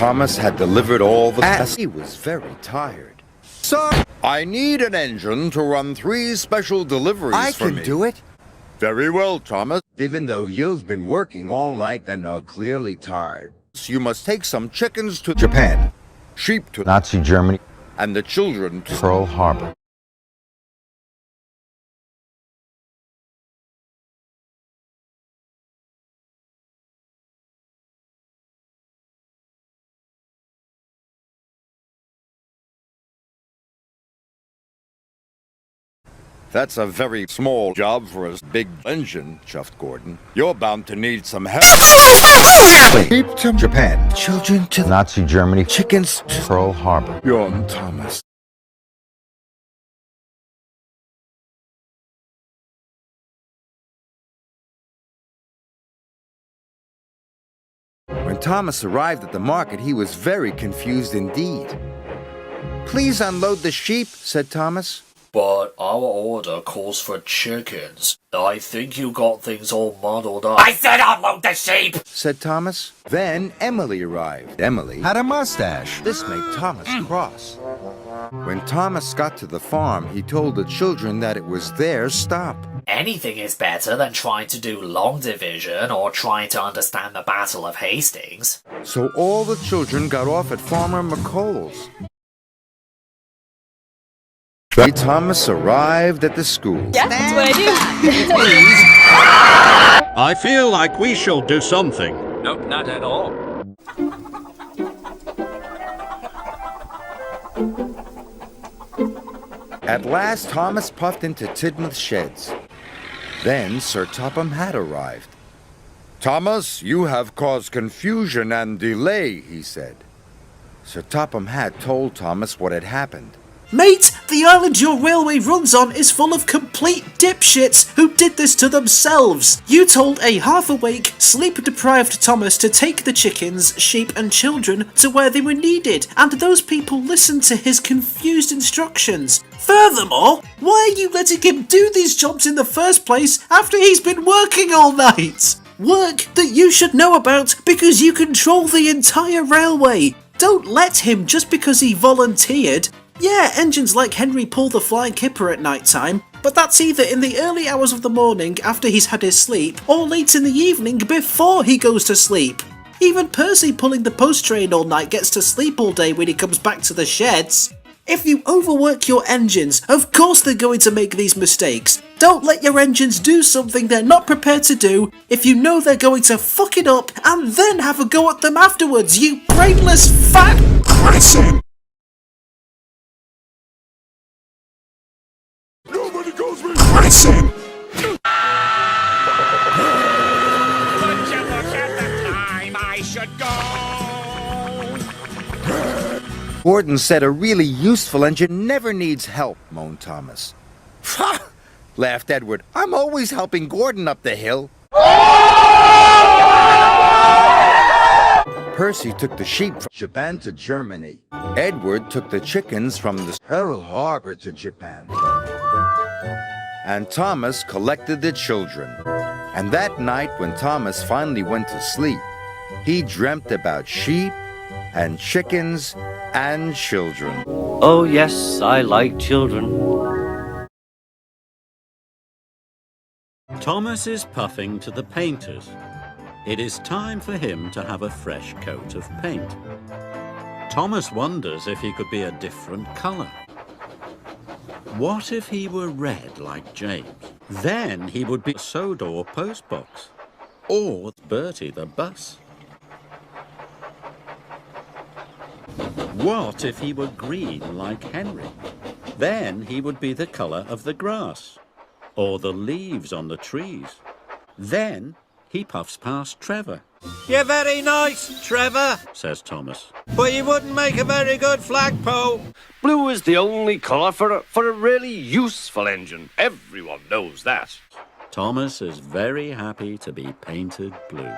Thomas had delivered all the tasks. He was very tired. So, I need an engine to run 3 special deliveries for me. I can do it. Very well, Thomas. Even though you've been working all night and are clearly tired. You must take some chickens to Japan, sheep to Nazi Germany, and the children to Pearl Harbor. That's a very small job for a big engine, chuffed Gordon. You're bound to need some help. Sheep to Japan. Children to Nazi Germany, chickens to Pearl Harbor. Yawned Thomas. When Thomas arrived at the market, he was very confused indeed. Please unload the sheep, said Thomas. But our order calls for chickens. I think you got things all muddled up. I said unload the sheep! Said Thomas. Then Emily arrived. Emily Had a mustache. This made Thomas cross. When Thomas got to the farm, he told the children that it was their stop. Anything is better than trying to do long division or trying to understand the Battle of Hastings. So all the children got off at Farmer McColl's. Thomas arrived at the school. Yeah, that's what I do. I feel like we shall do something. Nope, not at all. At last, Thomas puffed into Tidmouth's sheds. Then Sir Topham Hatt arrived. Thomas, you have caused confusion and delay, he said. Sir Topham Hatt told Thomas what had happened. Mate, the island your railway runs on is full of complete dipshits who did this to themselves. You told a half-awake, sleep-deprived Thomas to take the chickens, sheep and children to where they were needed, and those people listened to his confused instructions. Furthermore, why are you letting him do these jobs in the first place after he's been working all night? Work that you should know about because you control the entire railway. Don't let him just because he volunteered. Yeah, engines like Henry pull the flying kipper at night time, but that's either in the early hours of the morning after he's had his sleep, or late in the evening before he goes to sleep. Even Percy pulling the post train all night gets to sleep all day when he comes back to the sheds. If you overwork your engines, of course they're going to make these mistakes. Don't let your engines do something they're not prepared to do if you know they're going to fuck it up and then have a go at them afterwards, you brainless fat crescent! Nobody goes with Crescent! Would you look at the time I should go? Gordon said a really useful engine never needs help, moaned Thomas. Ha! Laughed Edward. I'm always helping Gordon up the hill. Percy took the sheep from Japan to Germany. Edward took the chickens from the Pearl Harbor to Japan. And Thomas collected the children. And that night when Thomas finally went to sleep, he dreamt about sheep and chickens and children. Oh yes, I like children. Thomas is puffing to the painters. It is time for him to have a fresh coat of paint. Thomas wonders if he could be a different colour. What if he were red like James? Then he would be a Sodor postbox, or Bertie the bus. What if he were green like Henry? Then he would be the colour of the grass, or the leaves on the trees. Then he puffs past Trevor. You're very nice, Trevor, says Thomas. but you wouldn't make a very good flagpole. Blue is the only colour for a really useful engine. Everyone knows that. Thomas is very happy to be painted blue.